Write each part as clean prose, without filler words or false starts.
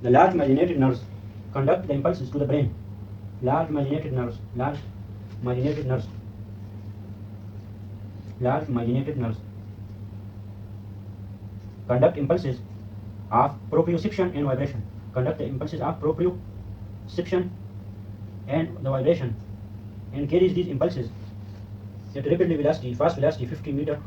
The large myelinated nerves conduct the impulses to the brain. Large myelinated nerves, large myelinated nerves, large myelinated nerves conduct impulses of proprioception and vibration. Conduct the impulses of proprioception and the vibration, and carries these impulses at rapidly velocity, fast velocity 50 meter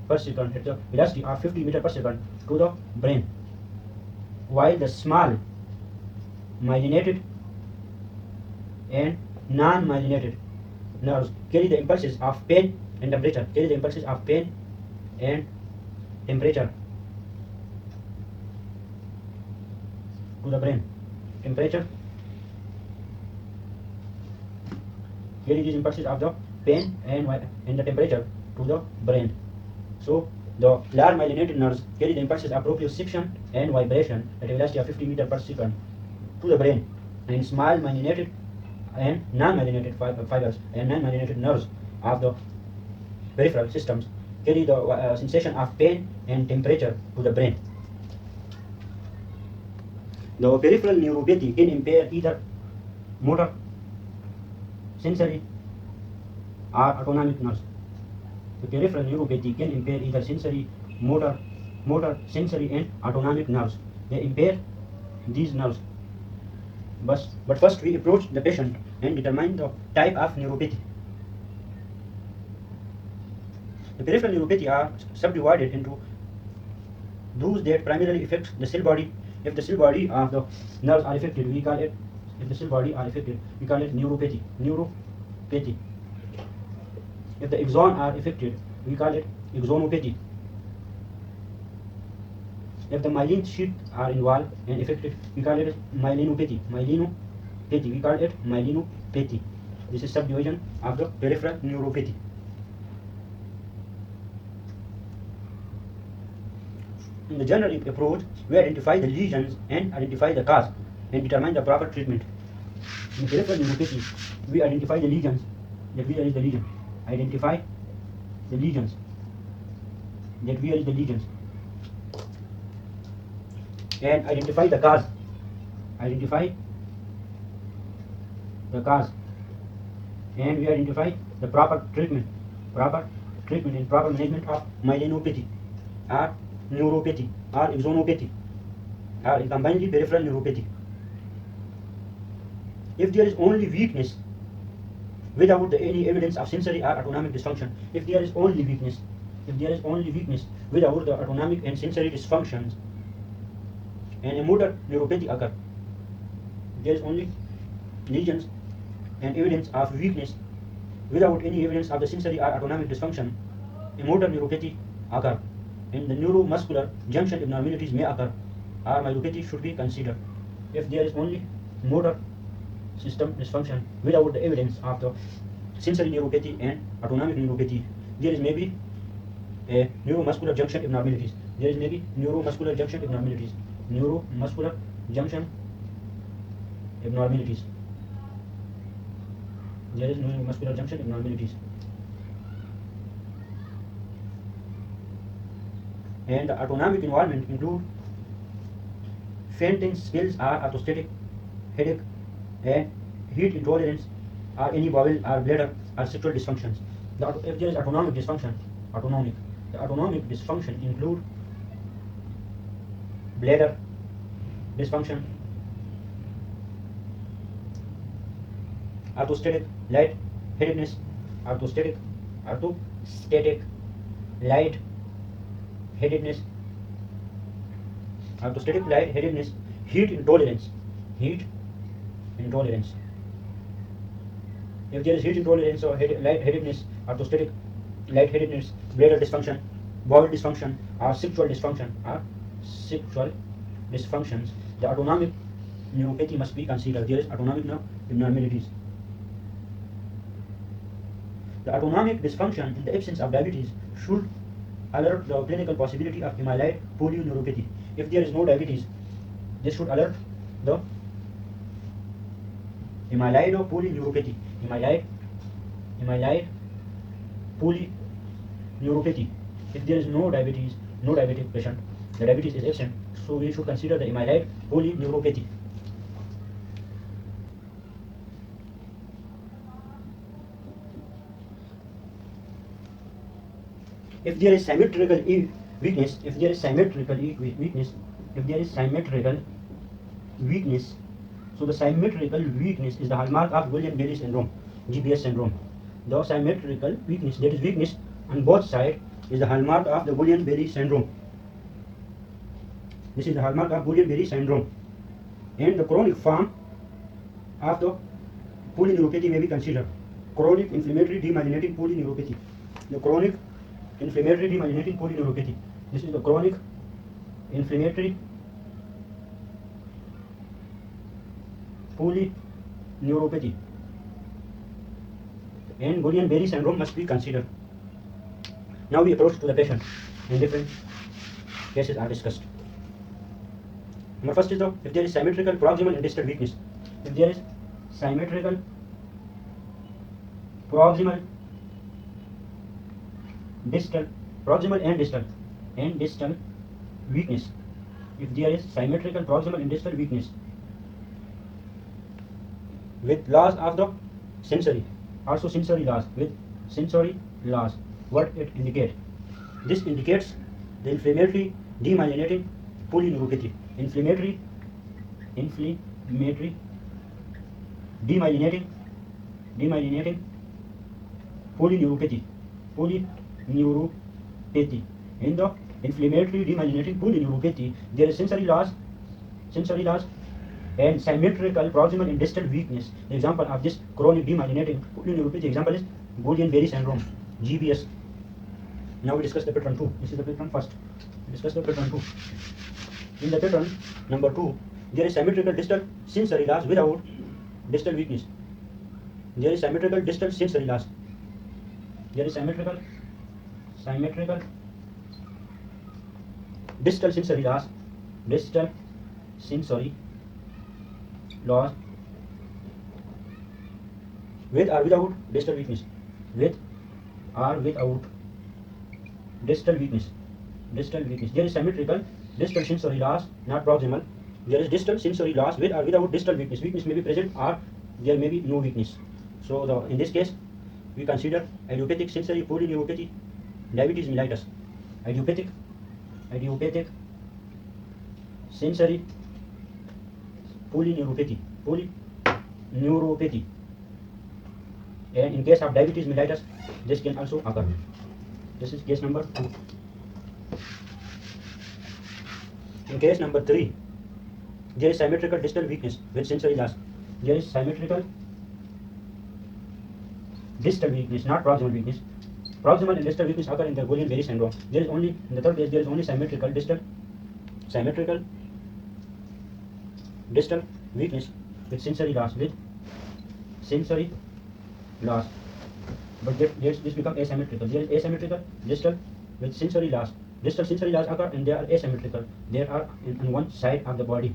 per second, at the velocity of 50 meter per second to the brain, while the small myelinated and non-myelinated nerves carry the impulses of pain and temperature, carry the impulses of pain and temperature to the brain. Temperature, carry these impulses of the pain and the temperature to the brain. So the large myelinated nerves carry the impulses of proprioception and vibration at a velocity of 50 meters per second to the brain, and small myelinated and non-myelinated fibers and non-myelinated nerves of the peripheral systems carry the sensation of pain and temperature to the brain. The peripheral neuropathy can impair either motor, sensory, or autonomic nerves. The peripheral neuropathy can impair either motor, sensory, and autonomic nerves. They impair these nerves. But first we approach the patient and determine the type of neuropathy. The peripheral neuropathy are subdivided into those that primarily affect the cell body. If the cell body of the nerves are affected, we call it, if the cell body are affected, we call it neuropathy. Neuropathy. If the axon are affected, we call it axonopathy. If the myelin sheath are involved and affected, we call it myelinopathy. Myelinopathy. We call it myelinopathy. This is subdivision of the peripheral neuropathy. In the general approach, we identify the lesions and identify the cause and determine the proper treatment. In the peripheral neuropathy, we identify the lesions. That where is the lesion? Identify the lesions. That where is the lesions? And identify the cause. Identify the cause. And we identify the proper treatment. Proper treatment and proper management of myelinopathy or neuropathy or axonopathy or combinedly peripheral neuropathy. If there is only weakness without any evidence of sensory or autonomic dysfunction, if there is only weakness without the autonomic and sensory dysfunctions, and a motor neuropathy occur, there is only lesions and evidence of weakness without any evidence of the sensory or autonomic dysfunction, a motor neuropathy occur, and the neuromuscular junction abnormalities may occur, or myelopathy should be considered. If there is only motor system dysfunction without the evidence of the sensory neuropathy and autonomic neuropathy, there is maybe a neuromuscular junction abnormalities. There is maybe neuromuscular junction abnormalities. Neuromuscular junction abnormalities. There is neuromuscular junction abnormalities. And the autonomic involvement include fainting spells or orthostatic headache and heat intolerance or any bowel or bladder or sexual dysfunctions. If there is autonomic dysfunction, the autonomic dysfunction include bladder dysfunction, orthostatic lightheadedness, orthostatic lightheadedness, heat intolerance. If there is heat intolerance or lightheadedness, orthostatic lightheadedness, bladder dysfunction, bowel dysfunction, or sexual dysfunctions, the autonomic neuropathy must be considered. There is autonomic nerve abnormalities. The autonomic dysfunction in the absence of diabetes should alert the clinical possibility of amyloid polyneuropathy. If there is no diabetes, this should alert the amyloid polyneuropathy. Amyloid polyneuropathy. If there is no diabetic patient, the diabetes is absent, So we should consider the amyloid polyneuropathy. If there is symmetrical weakness, if there is symmetrical weakness, so the symmetrical weakness is the hallmark of Guillain-Barré syndrome, GBS syndrome. The symmetrical weakness, that is weakness on both sides, is the hallmark of the Guillain-Barré syndrome. This is the hallmark of Guillain-Barré syndrome. And the chronic form of the polyneuropathy may be considered chronic inflammatory demyelinating polyneuropathy. The chronic inflammatory demyelinating polyneuropathy. This is the chronic inflammatory polyneuropathy. And Guillain-Barré syndrome must be considered. Now we approach to the patient and different cases are discussed. Number first is if there is symmetrical proximal and distal weakness. If there is symmetrical proximal and distal weakness. If there is symmetrical proximal and distal weakness with loss of the sensory, also sensory loss, with sensory loss, what it indicates? This indicates the inflammatory demyelinating polyneuropathy. Inflammatory demyelinating polyneuropathy. In the inflammatory demyelinating polyneuropathy, there is sensory loss and symmetrical proximal and distal weakness. The example of this chronic demyelinating polyneuropathy example is Guillain-Barré syndrome, GBS. Now we discuss the pattern 2. This is the pattern first. We discuss the pattern 2. In the pattern number 2, there is symmetrical distal sensory loss without distal weakness. There is symmetrical distal sensory loss. There is symmetrical distal sensory loss. Distal sensory loss with or without distal weakness. With or without distal weakness. There is symmetrical distal sensory loss, not proximal. There is distal sensory loss with or without distal weakness. Weakness may be present or there may be no weakness. So in this case, we consider idiopathic sensory polyneuropathy, diabetes mellitus. Idiopathic sensory polyneuropathy. And in case of diabetes mellitus, this can also occur. This is case number 2. In case number 3, there is symmetrical distal weakness with sensory loss. There is symmetrical distal weakness, not proximal weakness. Proximal and distal weakness occur in the Guillain-Barré syndrome. There is only, in the third case, there is only symmetrical distal weakness with sensory loss. But this become asymmetrical. There is asymmetrical distal with sensory loss. Distal sensory loss occur and they are asymmetrical. They are on one side of the body.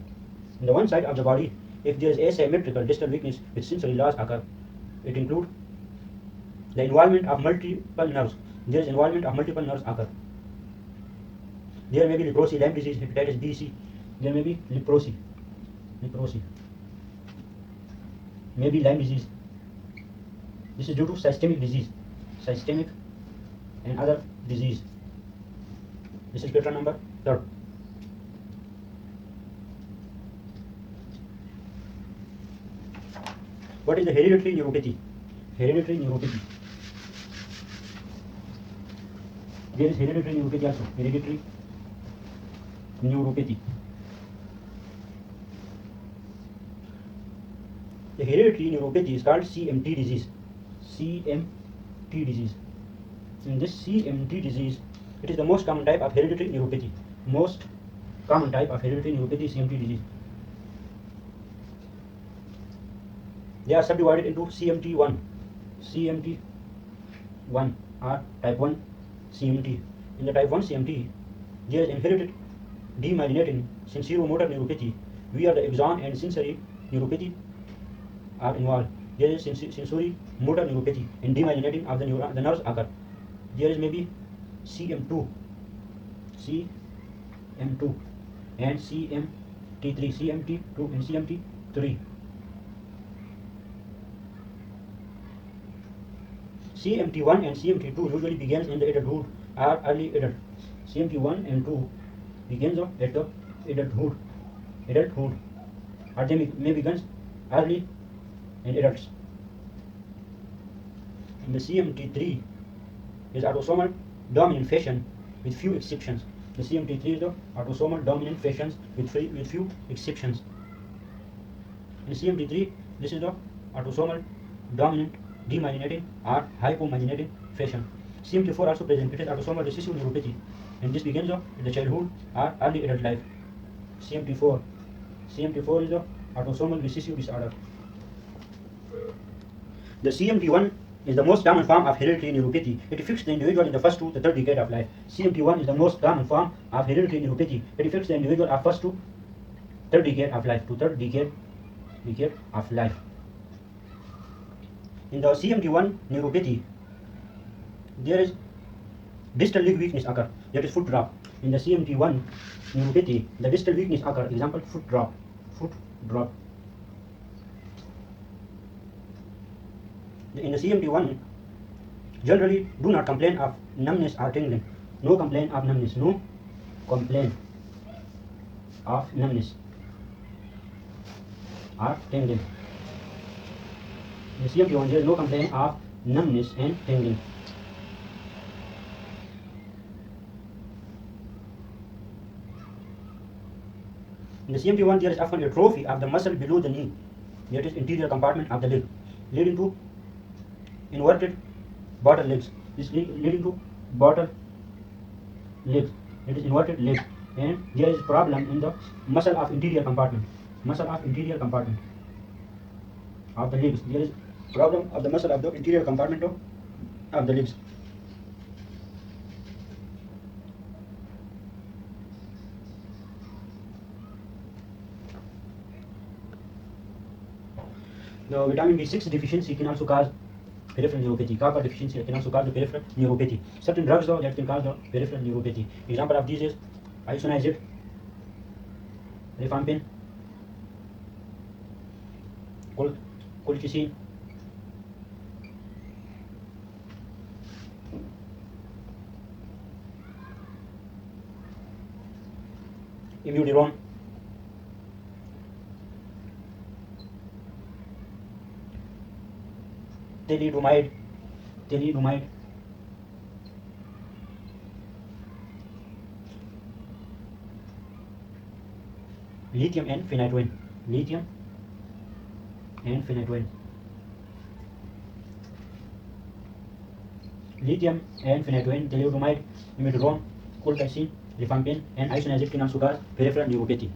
In the one side of the body, if there is asymmetrical distal weakness with sensory loss occur, it includes the involvement of multiple nerves. There is involvement of multiple nerves occur. There may be leprosy, Lyme disease, hepatitis B, C. There may be leprosy. Maybe Lyme disease. This is due to systemic disease, and other disease. This is pattern number 3. What is the hereditary neuropathy? There is hereditary neuropathy also. Hereditary neuropathy. The hereditary neuropathy is called CMT disease. In this CMT disease, it is the most common type of hereditary neuropathy. Most common type of hereditary neuropathy is CMT disease. They are subdivided into CMT1 or type 1 CMT. In the type 1 CMT, there is inherited demyelinating sensorimotor neuropathy, where the axon and sensory neuropathy are involved. There is sensory motor neuropathy and demyelinating of the nerves occur. There is maybe CM2 and CMT3, CMT2 and CMT3. CMT1 and CMT2 usually begins in the adulthood or early adult. CMT1 and 2 begins at the adulthood, or they may begin early in adults. And the CMT3 is autosomal dominant fashion with few exceptions. The CMT3 is the autosomal dominant fashions with few exceptions. In CMT3, this is the autosomal dominant demyelinating or hypomyelinating fashion. CMT4 also present. It is autosomal recessive neuropathy, and this begins in the childhood or early adult life. CMT4 is the autosomal recessive disorder. The CMT1 is the most common form of hereditary neuropathy. It affects the individual in the first to the third decade of life. CMT1 is the most common form of hereditary neuropathy. It affects the individual of first to third decade of life. In the CMT1 neuropathy, there is distal leg weakness occur. That is foot drop. In the CMT1 neuropathy, the distal weakness occur. Example: foot drop. In the CMT1, generally do not complain of numbness or tingling. No complaint of numbness. Or tingling. In the CMT1, there is no complaint of numbness and tingling. In the CMT1, there is often atrophy of the muscle below the knee, that is interior compartment of the leg, leading to inverted bottom legs. This leading to bottom legs. It is inverted leg, and there is problem in the muscle of interior compartment. Of the legs. There is problem of the muscle of the interior compartment of the legs. The vitamin B6 deficiency can also cause peripheral neuropathy. Copper deficiency can also cause the peripheral neuropathy. Certain drugs that can cause the peripheral neuropathy. Example of these is isoniazid, rifampin, colchicine, immudirone, thalidomide, lithium and phenytoin, thalidomide, immudirone, colchicine, rifampin, and isoniazid can also cause peripheral neuropathy.